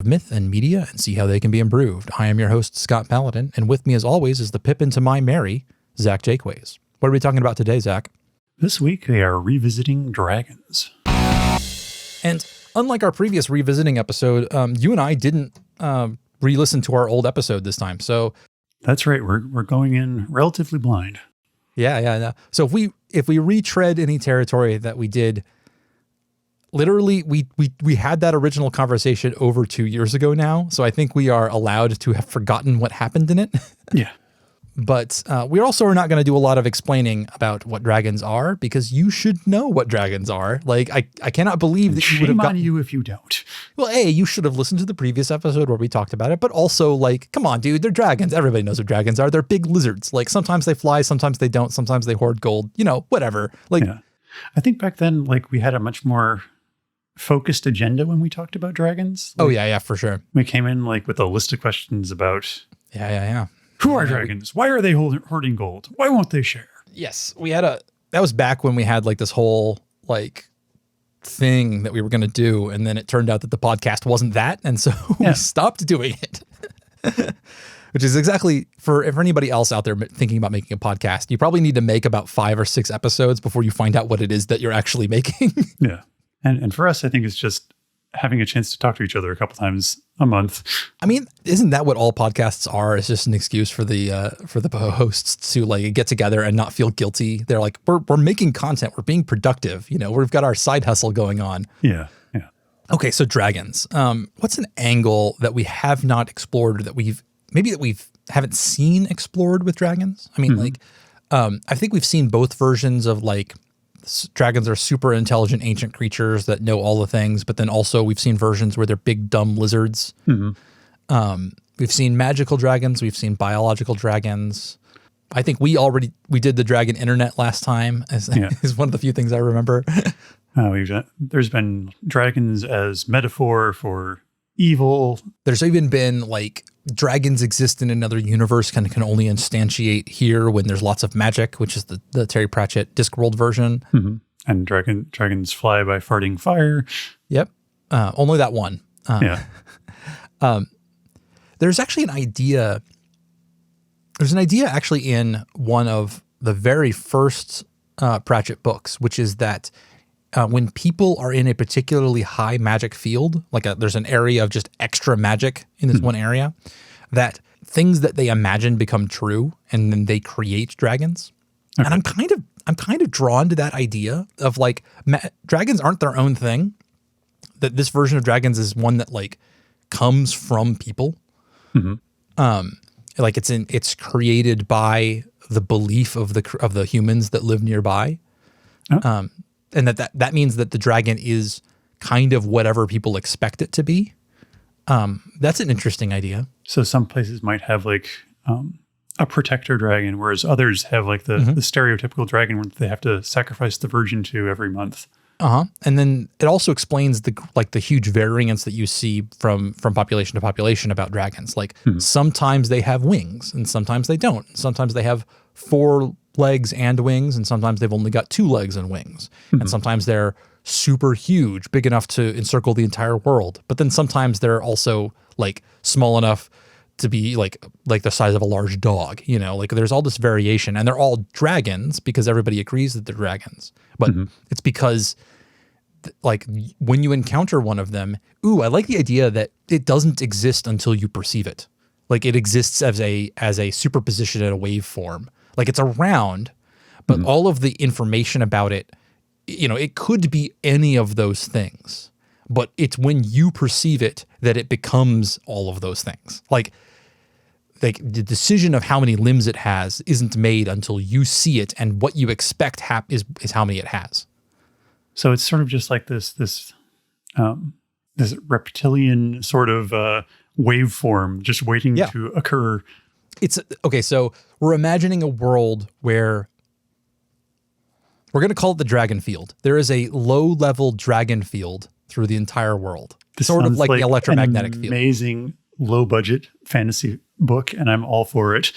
myth and media and see how they can be improved. I am your host, Scott Paladin, and with me as always is the Pippin to my Mary, Zach Jaquays. What are we talking about today, Zach? This week we are revisiting dragons. And unlike our previous revisiting episode, you and I didn't re-listen to our old episode this time. So that's right. We're going in relatively blind. Yeah. So if we retread any territory that we did, literally we had that original conversation over 2 years ago now. So I think we are allowed to have forgotten what happened in it. Yeah. But we also are not going to do a lot of explaining about what dragons are, because you should know what dragons are. Like, I cannot believe that you would have gotten... Shame on you if you don't. Well, A, you should have listened to the previous episode where we talked about it, but also, like, come on, dude, they're dragons. Everybody knows what dragons are. They're big lizards. Like, sometimes they fly, sometimes they don't, sometimes they hoard gold, whatever. Like, yeah. I think back then, like, we had a much more focused agenda when we talked about dragons. Like, yeah, for sure. We came in, like, with a list of questions about... Yeah. Who are dragons? Why are they hoarding gold? Why won't they share? Yes, that was back when we had like this whole like thing that we were going to do. And then it turned out that the podcast wasn't that. And so we stopped doing it, which is exactly for anybody else out there thinking about making a podcast. You probably need to make about 5 or 6 episodes before you find out what it is that you're actually making. Yeah. And for us, I think it's just having a chance to talk to each other a couple times a month. I mean, isn't that what all podcasts are? It's just an excuse for the hosts to like get together and not feel guilty. They're like, we're making content, we're being productive. We've got our side hustle going on. Yeah. Okay, so dragons. What's an angle that we have not explored that we haven't seen explored with dragons? I mean, I think we've seen both versions of like. Dragons are super intelligent ancient creatures that know all the things, but then also we've seen versions where they're big dumb lizards. Mm-hmm. We've seen magical dragons. We've seen biological dragons. I think we did the dragon internet last time is one of the few things I remember. There's been dragons as metaphor for evil. There's even been like dragons exist in another universe can only instantiate here when there's lots of magic, which is the Terry Pratchett Discworld version. Mm-hmm. And dragons fly by farting fire. Yep. Only that one. There's actually an idea. There's an idea actually in one of the very first Pratchett books, which is that when people are in a particularly high magic field, like there's an area of just extra magic in this one area, that things that they imagine become true, and then they create dragons. Okay. And I'm kind of drawn to that idea of like dragons aren't their own thing. That this version of dragons is one that like comes from people. Mm-hmm. Like it's created by the belief of the humans that live nearby. Oh. And that means that the dragon is kind of whatever people expect it to be. That's an interesting idea. So some places might have like a protector dragon, whereas others have like the stereotypical dragon where they have to sacrifice the virgin to every month. And then it also explains the huge variance that you see from population to population about dragons. Like sometimes they have wings and sometimes they don't. Sometimes they have 4 legs and wings, and sometimes they've only got 2 legs and wings. Mm-hmm. And sometimes they're super huge, big enough to encircle the entire world. But then sometimes they're also like small enough to be like the size of a large dog, like there's all this variation, and they're all dragons because everybody agrees that they're dragons. But it's because like when you encounter one of them, I like the idea that it doesn't exist until you perceive it. Like it exists as a superposition in a waveform. Like it's around, but all of the information about it, it could be any of those things, but it's when you perceive it that it becomes all of those things. Like the decision of how many limbs it has isn't made until you see it, and what you expect is how many it has. So it's sort of just like this reptilian sort of waveform just waiting to occur. It's okay. So we're imagining a world where we're going to call it the dragon field. There is a low-level dragon field through the entire world. This sort of like the electromagnetic field. Amazing low-budget fantasy book, and I'm all for it.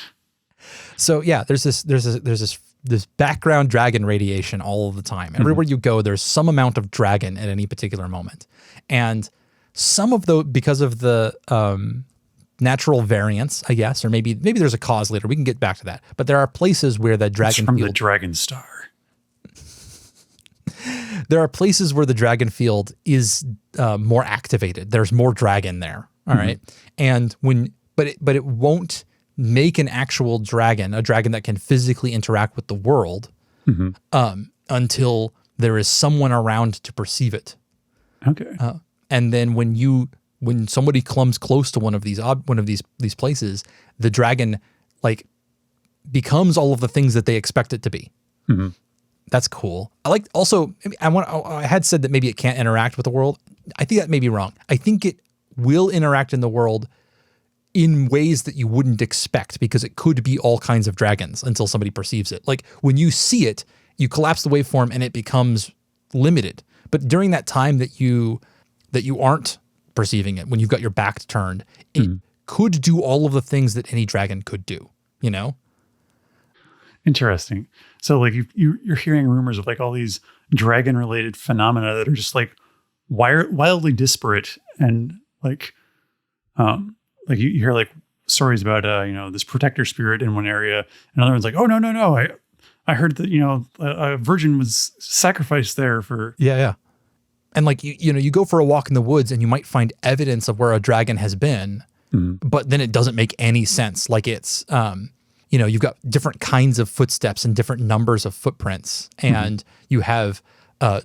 So yeah, there's this background dragon radiation all of the time. Everywhere you go, there's some amount of dragon at any particular moment. And some of the, because of the natural variance, I guess, or maybe there's a cause later. We can get back to that. But there are places where the dragon from field, the dragon star. there are places where the dragon field is more activated. There's more dragon there. All right. And but it won't make an actual dragon, a dragon that can physically interact with the world until there is someone around to perceive it. Okay. And then when somebody comes close to one of these places, the dragon like becomes all of the things that they expect it to be. That's cool. I like also. I had said that maybe it can't interact with the world. I think that may be wrong. I think it will interact in the world in ways that you wouldn't expect, because it could be all kinds of dragons until somebody perceives it. Like when you see it, you collapse the waveform and it becomes limited. But during that time that you aren't perceiving it, when you've got your back turned, it could do all of the things that any dragon could do, you know? Interesting. So like you're hearing rumors of like all these dragon related phenomena that are just like wildly disparate, and like you hear like stories about this protector spirit in one area, and other one's like, oh no, I heard that a virgin was sacrificed there for and like you go for a walk in the woods and you might find evidence of where a dragon has been, but then it doesn't make any sense. Like it's you've got different kinds of footsteps and different numbers of footprints, and you have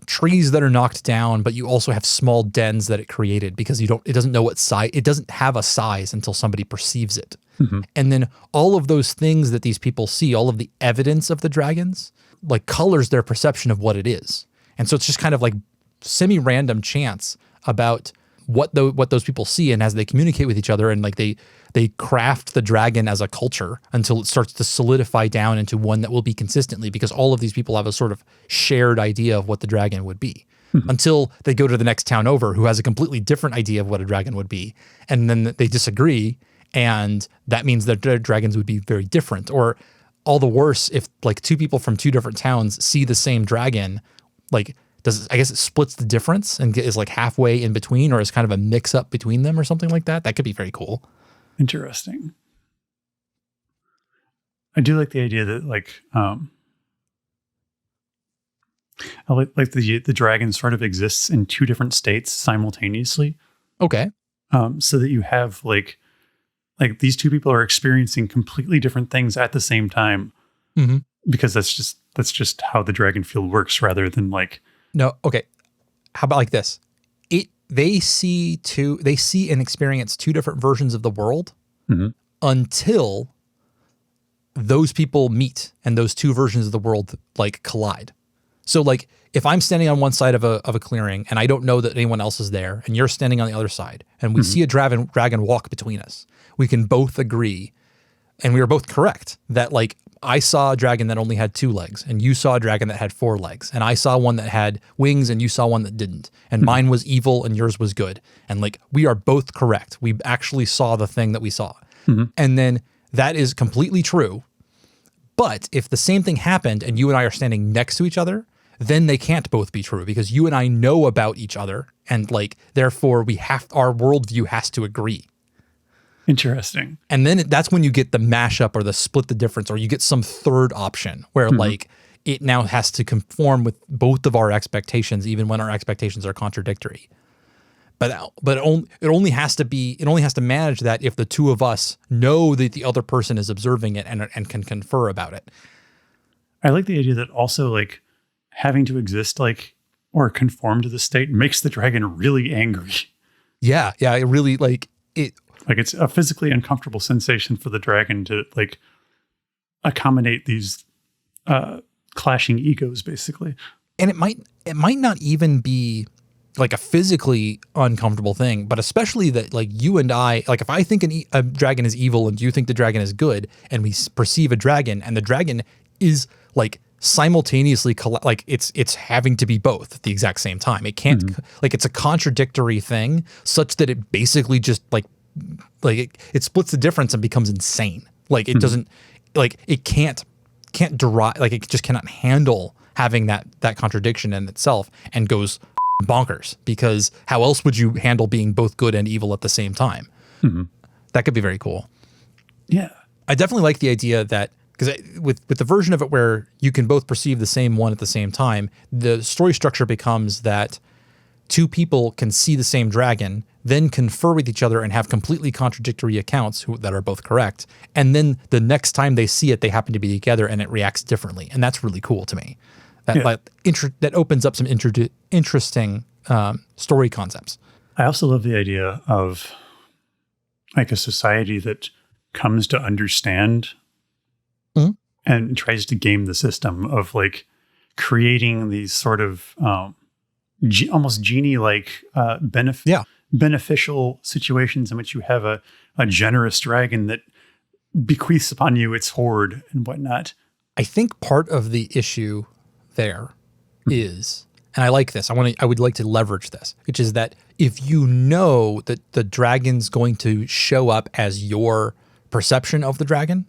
trees that are knocked down, but you also have small dens that it created because it doesn't know what size, it doesn't have a size until somebody perceives it. And then all of those things that these people see, all of the evidence of the dragons, like colors their perception of what it is. And so it's just kind of like semi-random chance about what those people see, and as they communicate with each other, and like they craft the dragon as a culture until it starts to solidify down into one that will be consistently, because all of these people have a sort of shared idea of what the dragon would be, until they go to the next town over who has a completely different idea of what a dragon would be, and then they disagree, and that means that their dragons would be very different. Or all the worse, if like two people from two different towns see the same dragon, like I guess it splits the difference and is like halfway in between, or is kind of a mix up between them or something like that. That could be very cool. Interesting. I do like the idea that like I like the dragon sort of exists in two different states simultaneously. Okay. So that you have like these two people are experiencing completely different things at the same time, because that's just how the dragon field works, rather than like. No, okay. How about like this? They see and experience two different versions of the world until those people meet and those two versions of the world like collide. So like if I'm standing on one side of a clearing and I don't know that anyone else is there, and you're standing on the other side, and we see a dragon walk between us, we can both agree, and we are both correct, that like I saw a dragon that only had 2 legs, and you saw a dragon that had 4 legs, and I saw one that had wings and you saw one that didn't, and mine was evil and yours was good. And like, we are both correct. We actually saw the thing that we saw. And then that is completely true. But if the same thing happened and you and I are standing next to each other, then they can't both be true, because you and I know about each other, and like, therefore our worldview has to agree. Interesting. And then that's when you get the mashup or the split the difference, or you get some third option where like it now has to conform with both of our expectations, even when our expectations are contradictory. But it only has to manage that if the two of us know that the other person is observing it and can confer about it. I like the idea that also like having to exist like or conform to the state makes the dragon really angry. Yeah, it really like it. Like it's a physically uncomfortable sensation for the dragon to like accommodate these clashing egos, basically. And it might not even be like a physically uncomfortable thing, but especially that like you and I, like if I think a dragon is evil and you think the dragon is good, and we perceive a dragon and the dragon is like simultaneously like it's having to be both at the exact same time. It can't like, it's a contradictory thing such that it basically just like it splits the difference and becomes insane. Like it doesn't, like it can't derive, like it just cannot handle having that contradiction in itself, and goes bonkers, because how else would you handle being both good and evil at the same time? That could be very cool. Yeah. I definitely like the idea that, because with the version of it where you can both perceive the same one at the same time, the story structure becomes that two people can see the same dragon, then confer with each other and have completely contradictory accounts that are both correct. And then the next time they see it, they happen to be together and it reacts differently. And that's really cool to me. That opens up some interesting story concepts. I also love the idea of like a society that comes to understand and tries to game the system of like creating these sort of almost genie-like beneficial situations in which you have a generous dragon that bequeaths upon you its hoard and whatnot. I think part of the issue there is, and I like this, I would like to leverage this, which is that if you know that the dragon's going to show up as your perception of the dragon,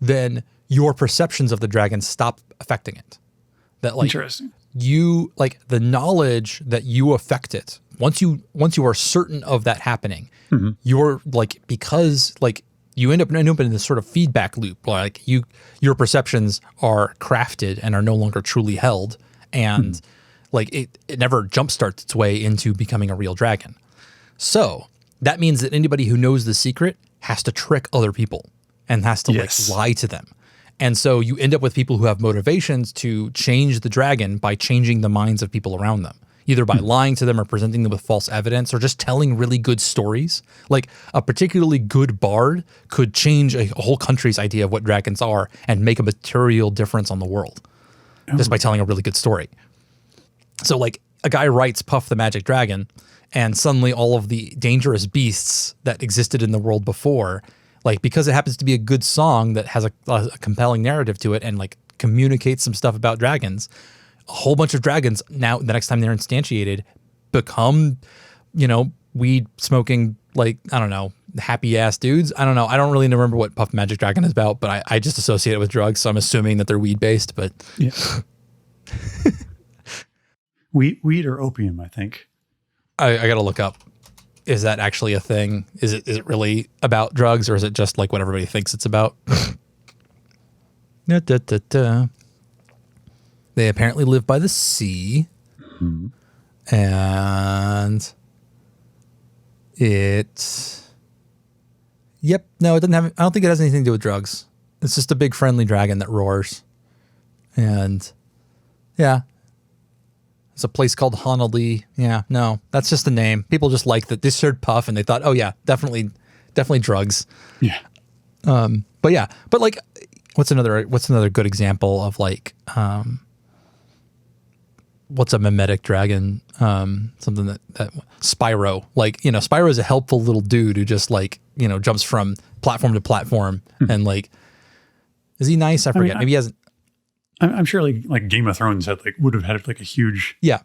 then your perceptions of the dragon stop affecting it. That like Interesting. You like the knowledge that you affect it. Once you are certain of that happening, you're like, because like you end up in this sort of feedback loop. Like your perceptions are crafted and are no longer truly held, and like it never jumpstarts its way into becoming a real dragon. So that means that anybody who knows the secret has to trick other people and has to like lie to them. And so you end up with people who have motivations to change the dragon by changing the minds of people around them, either by lying to them or presenting them with false evidence or just telling really good stories. Like a particularly good bard could change a whole country's idea of what dragons are and make a material difference on the world just by telling a really good story. So like a guy writes Puff the Magic Dragon, and suddenly all of the dangerous beasts that existed in the world before, like because it happens to be a good song that has a compelling narrative to it and like communicates some stuff about dragons, a whole bunch of dragons now, the next time they're instantiated, become, weed smoking, like, I don't know, happy ass dudes. I don't know. I don't really remember what Puff Magic Dragon is about, but I just associate it with drugs. So I'm assuming that they're weed based, but yeah. Weed or opium, I think. I got to look up. Is that actually a thing? Is it really about drugs, or is it just like what everybody thinks it's about? They apparently live by the sea, and it doesn't have. I don't think it has anything to do with drugs. It's just a big friendly dragon that roars, and it's a place called Honolee. Yeah, no, that's just a name. People just like that. They heard Puff and they thought, oh yeah, definitely drugs. Yeah. But like, what's another good example of like, what's a mimetic dragon? Something that Spyro, like, Spyro is a helpful little dude who just like, jumps from platform to platform and like, is he nice? I forget. Maybe he hasn't. I'm sure like Game of Thrones would have had like a huge yeah.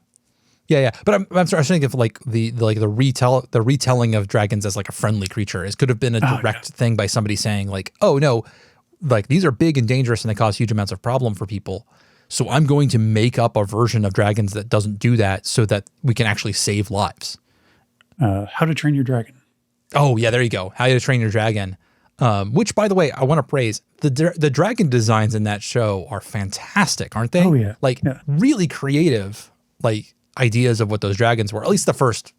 But I'm thinking of like the retelling of dragons as like a friendly creature. It could have been a direct thing by somebody saying like, oh no, like these are big and dangerous and they cause huge amounts of problem for people. So I'm going to make up a version of dragons that doesn't do that so that we can actually save lives. How to Train Your Dragon. Oh yeah, there you go. How to Train Your Dragon. Which, by the way, I want to praise the dragon designs in that show are fantastic, aren't they? Oh yeah, really creative, like ideas of what those dragons were. At least the first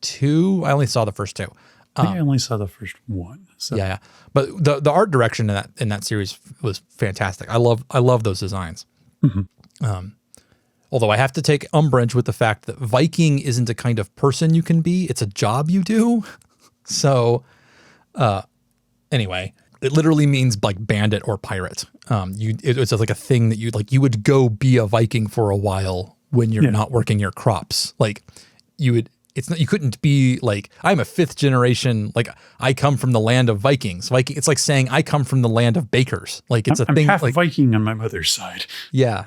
two. I only saw the first two. I think I only saw the first one. So. Yeah. But the art direction in that series was fantastic. I love those designs. Although I have to take umbrage with the fact that Viking isn't a kind of person you can be; it's a job you do. So. Anyway, it literally means like bandit or pirate. It's like a thing that you would go be a Viking for a while when you're not working your crops. Like you couldn't be like, I'm a fifth generation. Like I come from the land of Vikings. It's like saying I come from the land of bakers. Like it's I'm thing. half like Viking on my mother's side. Yeah.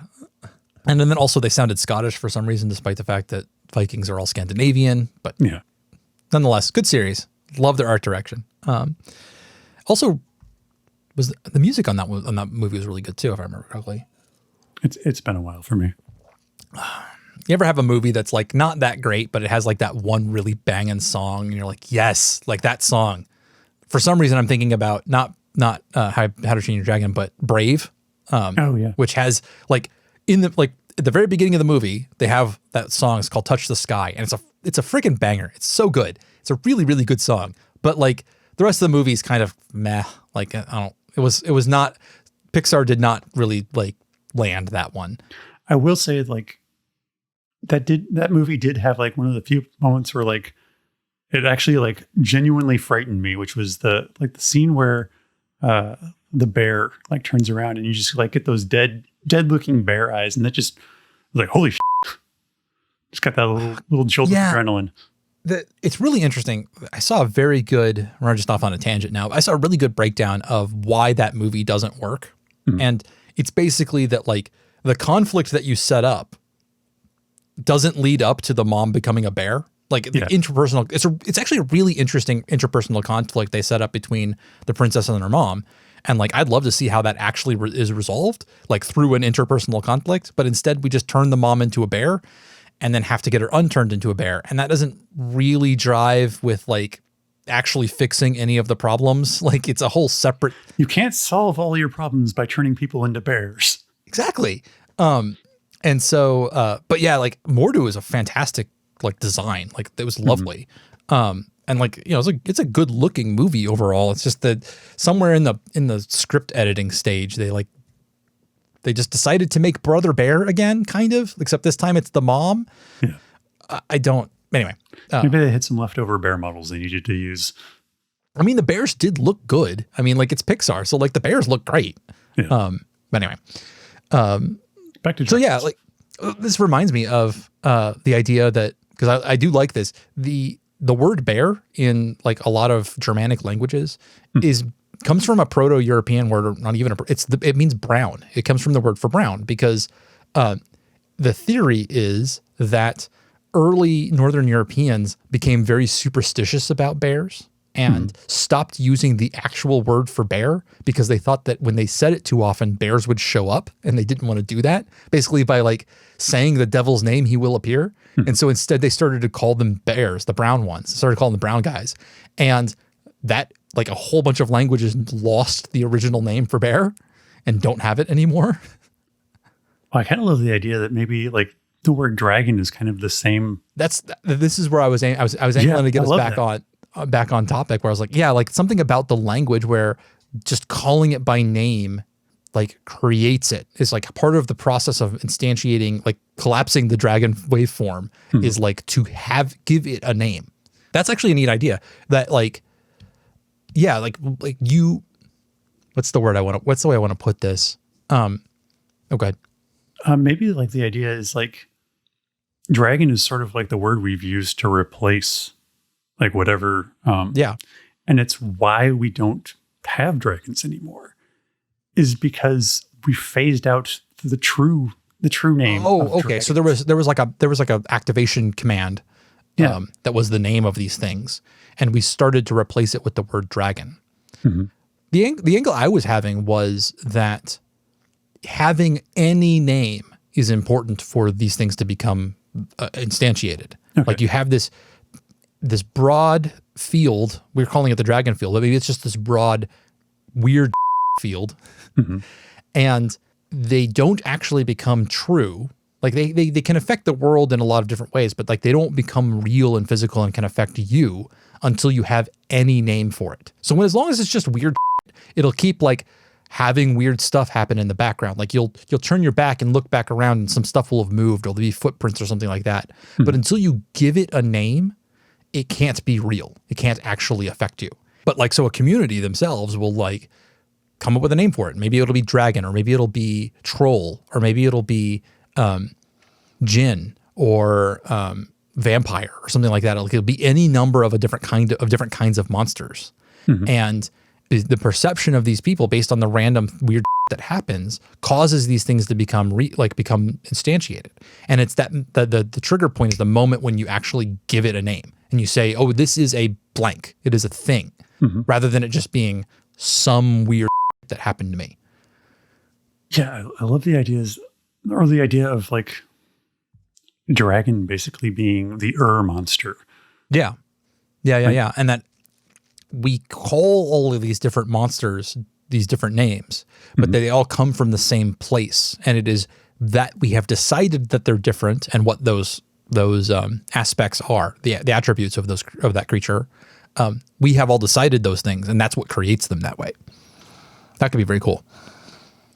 And then also they sounded Scottish for some reason, despite the fact that Vikings are all Scandinavian, but nonetheless, good series. Love their art direction. Also, was the music on that movie was really good too, if I remember correctly. It's been a while for me. You ever have a movie that's like not that great, but it has like that one really banging song, and you're like, yes, like that song. For some reason, I'm thinking about not How to Train Your Dragon, but Brave. Which has like at the very beginning of the movie, they have that song. It's called "Touch the Sky," and it's a freaking banger. It's so good. It's a really, really good song. But like the rest of the movie is kind of meh. Like it was not. Pixar did not really like land that one. I will say like that movie did have like one of the few moments where like it actually like genuinely frightened me, which was the scene where the bear like turns around and you just like get those dead looking bear eyes, and that just like, holy shit. Just got that little jolt of adrenaline. It's really interesting. I saw a very good, we're just off on a tangent now. I saw a really good breakdown of why that movie doesn't work. Mm-hmm. And it's basically that like the conflict that you set up doesn't lead up to the mom becoming a bear. Like the interpersonal, it's actually a really interesting interpersonal conflict they set up between the princess and her mom. And like, I'd love to see how that actually is resolved, like through an interpersonal conflict. But instead we just turn the mom into a bear and then have to get her unturned into a bear. And that doesn't really drive with like actually fixing any of the problems. Like it's a whole separate. You can't solve all your problems by turning people into bears. Exactly. And so, but yeah, like Mordu is a fantastic like design. Like it was lovely. And like, you know, it's a good looking movie overall. It's just that somewhere in the script editing stage, they just decided to make Brother Bear again, kind of, except this time it's the mom. Yeah. Anyway. Maybe they had some leftover bear models they needed to use. I mean, the bears did look good. I mean, like it's Pixar, so like the bears look great. Yeah. But anyway. Back to so yeah, like this reminds me of the idea that, because I do like this, the word bear in like a lot of Germanic languages comes from a Proto-European word, or not even it means brown. It comes from the word for brown because the theory is that early Northern Europeans became very superstitious about bears and stopped using the actual word for bear because they thought that when they said it too often, bears would show up, and they didn't want to do that. Basically by like saying the devil's name, he will appear. And so instead they started to call them bears, the brown ones, started calling them brown guys. And that like a whole bunch of languages lost the original name for bear and don't have it anymore. Well, I kind of love the idea that maybe like the word dragon is kind of the same. This is where I was angling to get us back on topic, where I was like, yeah, like something about the language where just calling it by name like creates it. It's like part of the process of instantiating, like collapsing the dragon waveform is like to give it a name. That's actually a neat idea. That like, yeah, like you, what's the way I want to put this? Okay. Maybe like the idea is like dragon is sort of like the word we've used to replace like whatever. And it's why we don't have dragons anymore is because we phased out the true name. Oh, okay. Dragons. So there was like a activation command that was the name of these things, and we started to replace it with the word dragon. Mm-hmm. The angle I was having was that having any name is important for these things to become instantiated. Okay. Like you have this broad field, we're calling it the dragon field, but maybe it's just this broad, weird field. Mm-hmm. And they don't actually become true. Like they can affect the world in a lot of different ways, but like they don't become real and physical and can affect you until you have any name for it. So as long as it's just weird, it'll keep like having weird stuff happen in the background. Like you'll turn your back and look back around and some stuff will have moved, or there'll be footprints or something like that. Mm-hmm. But until you give it a name, it can't be real. It can't actually affect you. But like, so a community themselves will like come up with a name for it. Maybe it'll be dragon, or maybe it'll be troll, or maybe it'll be djinn, or vampire, or something like that. It'll be any number of different kinds of monsters. Mm-hmm. And the perception of these people based on the random weird that happens causes these things to become instantiated. And it's that the trigger point is the moment when you actually give it a name and you say, oh, this is a blank. It is a thing, rather than it just being some weird that happened to me. Yeah, I love the idea of like dragon basically being the monster. Yeah. Yeah. And that we call all of these different monsters these different names, but they all come from the same place. And it is that we have decided that they're different and what those aspects are, the attributes of that creature. We have all decided those things, and that's what creates them that way. That could be very cool.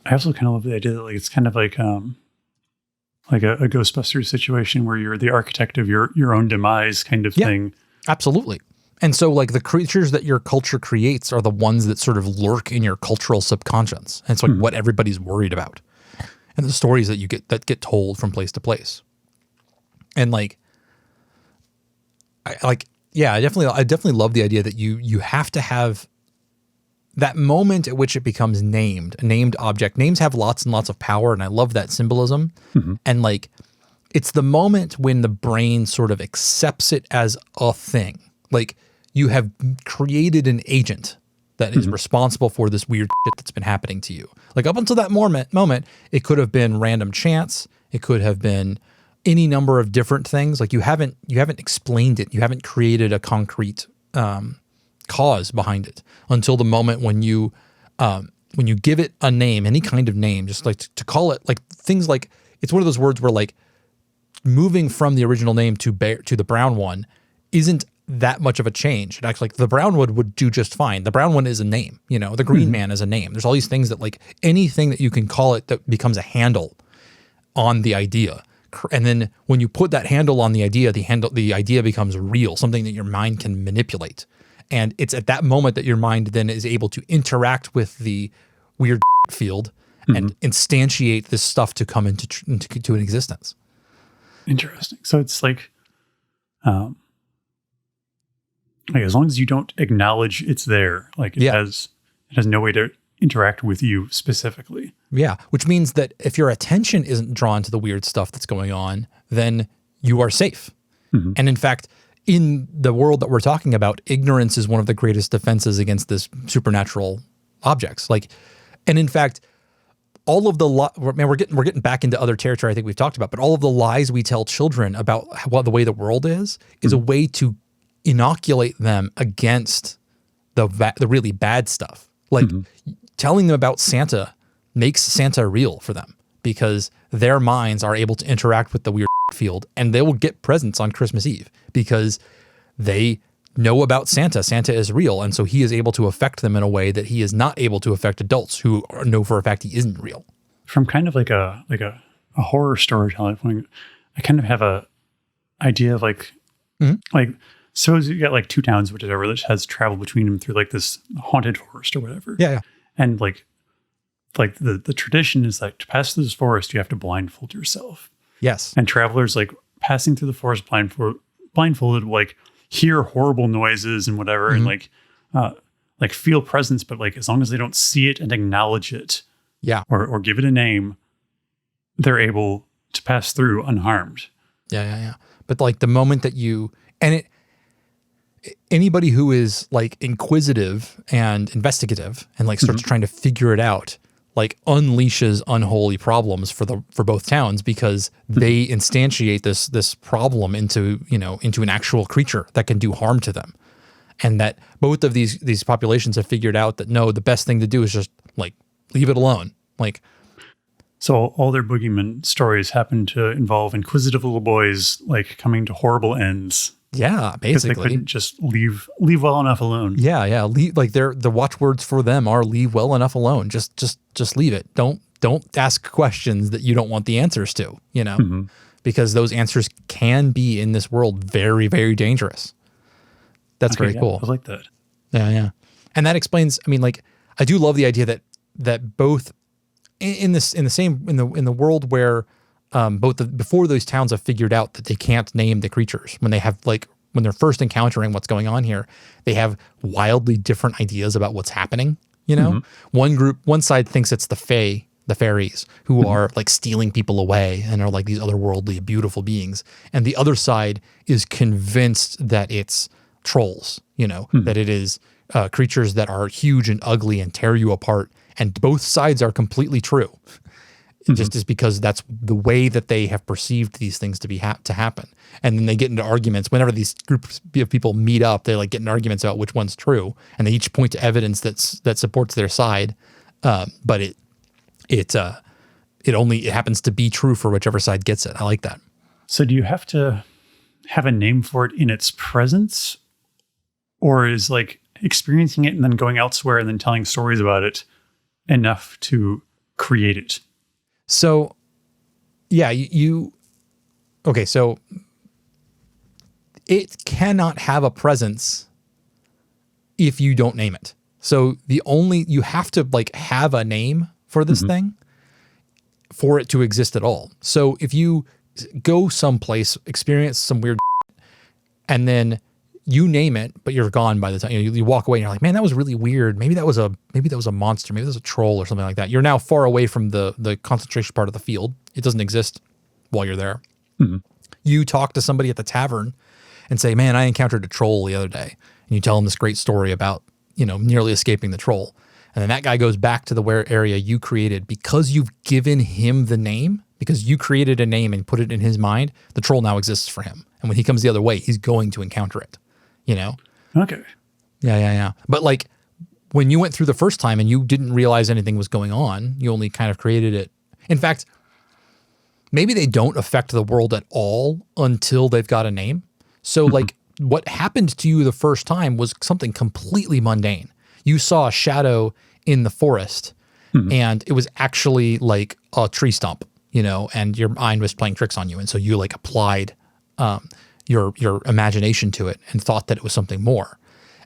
I also kind of love the idea that it's kind of like a Ghostbusters situation where you're the architect of your own demise kind of thing. Absolutely. And so like the creatures that your culture creates are the ones that sort of lurk in your cultural subconscious. And it's like what everybody's worried about. And the stories that get told from place to place. And I definitely love the idea that you have to have that moment at which it becomes a named object. Names have lots and lots of power, and I love that symbolism. And it's the moment when the brain sort of accepts it as a thing. Like you have created an agent that is responsible for this weird shit that's been happening to you. Like up until that moment, it could have been random chance. It could have been any number of different things. Like you haven't explained it. You haven't created a concrete cause behind it until the moment when you give it a name, any kind of name, just like to call it like things like it's one of those words where like moving from the original name to the brown one isn't that much of a change. It actually, like the brown one would do just fine. The brown one is a name, the green man is a name. There's all these things that like anything that you can call it that becomes a handle on the idea. And then when you put that handle on the idea, the idea becomes real, something that your mind can manipulate. And it's at that moment that your mind then is able to interact with the weird field and instantiate this stuff to come into an existence. Interesting. So it's like as long as you don't acknowledge it's there, like it has no way to interact with you specifically. Yeah, which means that if your attention isn't drawn to the weird stuff that's going on, then you are safe. And in fact, in the world that we're talking about, ignorance is one of the greatest defenses against this supernatural objects. And in fact, all of the we're getting back into other territory I think we've talked about, but all of the lies we tell children about the way the world is a way to inoculate them against the really bad stuff. Like telling them about Santa makes Santa real for them because their minds are able to interact with the weird field, and they will get presents on Christmas Eve because they know about Santa. Santa is real, and so he is able to affect them in a way that he is not able to affect adults who know for a fact he isn't real. From kind of like a horror storytelling point, I kind of have a idea of so you got like two towns, whatever, that has travel between them through like this haunted forest or whatever. Yeah. And the tradition is like to pass through this forest, you have to blindfold yourself. Yes. And travelers like passing through the forest blindfolded like hear horrible noises and whatever, and like feel presence, but like as long as they don't see it and acknowledge it, or give it a name, they're able to pass through unharmed. Yeah. But like the moment that anybody who is like inquisitive and investigative and like starts trying to figure it out, like unleashes unholy problems for both towns because they instantiate this problem into an actual creature that can do harm to them. And that both of these populations have figured out that no, the best thing to do is just like leave it alone. Like, so all their boogeyman stories happen to involve inquisitive little boys like coming to horrible ends. Yeah, basically. They couldn't just leave well enough alone. Yeah. The watchwords for them are leave well enough alone. Just leave it. Don't ask questions that you don't want the answers to, because those answers can be in this world very, very dangerous. That's very cool. I like that. Yeah. And that explains, I do love the idea that both in the world where before those towns have figured out that they can't name the creatures, when they're first encountering what's going on here, they have wildly different ideas about what's happening. One side thinks it's the fairies who are like stealing people away and are like these otherworldly, beautiful beings. And the other side is convinced that it's trolls, that it is creatures that are huge and ugly and tear you apart. And both sides are completely true. It just is because that's the way that they have perceived these things to be to happen. And then they get into arguments whenever these groups of people meet up. They like get in arguments about which one's true, and they each point to evidence that supports their side. But it happens to be true for whichever side gets it. I like that. So do you have to have a name for it in its presence, or is like experiencing it and then going elsewhere and then telling stories about it enough to create it? So, yeah, okay, so it cannot have a presence if you don't name it. So you have to like have a name for this thing for it to exist at all. So if you go someplace, experience some weird and then you name it, but you're gone by the time you walk away and you're like, man, that was really weird. Maybe that was a monster. Maybe that was a troll or something like that. You're now far away from the concentration part of the field. It doesn't exist while you're there. You talk to somebody at the tavern and say, man, I encountered a troll the other day. And you tell them this great story about, nearly escaping the troll. And then that guy goes back to the area you created because you've given him the name, because you created a name and put it in his mind. The troll now exists for him. And when he comes the other way, he's going to encounter it. Okay. Yeah. But like when you went through the first time and you didn't realize anything was going on, you only kind of created it. In fact, maybe they don't affect the world at all until they've got a name. So like what happened to you the first time was something completely mundane. You saw a shadow in the forest and it was actually like a tree stump, and your mind was playing tricks on you. And so you like applied your imagination to it and thought that it was something more.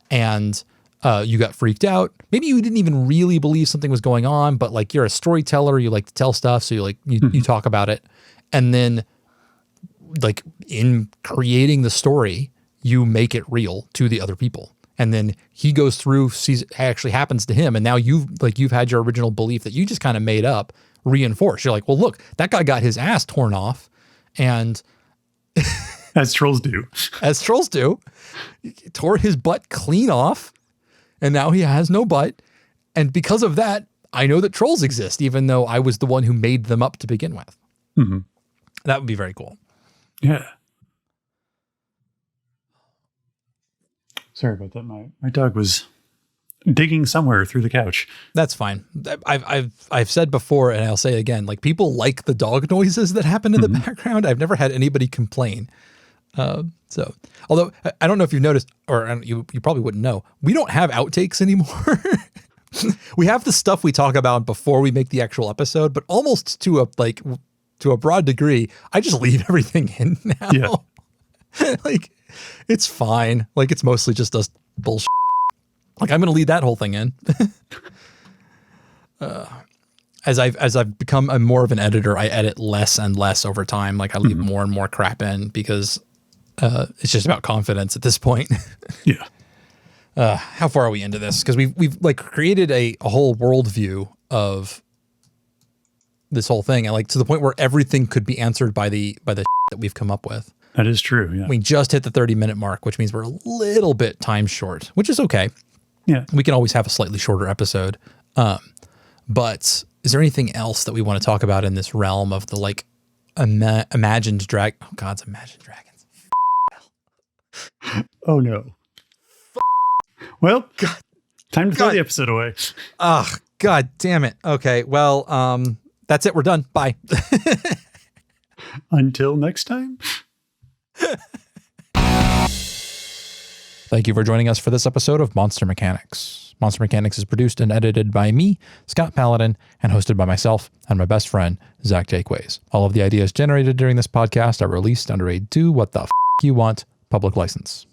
And you got freaked out. Maybe you didn't even really believe something was going on, but like you're a storyteller, you like to tell stuff. So you talk about it. And then like in creating the story, you make it real to the other people. And then he goes through, sees it actually happens to him. And now you've had your original belief that you just kind of made up reinforced. You're like, well, look, that guy got his ass torn off. And as trolls do. He tore his butt clean off. And now he has no butt. And because of that, I know that trolls exist, even though I was the one who made them up to begin with. That would be very cool. Yeah. Sorry about that. My dog was digging somewhere through the couch. That's fine. I've said before, and I'll say again, like people like the dog noises that happen in the background. I've never had anybody complain. So, although I don't know if you've noticed, or you probably wouldn't know, we don't have outtakes anymore. We have the stuff we talk about before we make the actual episode, but almost to a broad degree, I just leave everything in now. Yeah. Like it's fine. Like it's mostly just us bullshit. Like I'm going to leave that whole thing in. As I've become more of an editor, I edit less and less over time. Like I leave more and more crap in because it's just about confidence at this point. Yeah. How far are we into this? Because we've like created a whole worldview of this whole thing, and like to the point where everything could be answered by the that we've come up with. That is true. Yeah. We just hit the 30-minute mark, which means we're a little bit time short, which is okay. Yeah. We can always have a slightly shorter episode. But is there anything else that we want to talk about in this realm of the like imagined drag? Oh God, it's imagined dragons. Oh no. Well, God. Time to throw the episode away. Oh, God damn it. Okay. Well, that's it. We're done. Bye. Until next time. Thank you for joining us for this episode of Monster Mechanics. Monster Mechanics is produced and edited by me, Scott Paladin, and hosted by myself and my best friend, Zach Jaquays. All of the ideas generated during this podcast are released under a do what the f*** you want public license.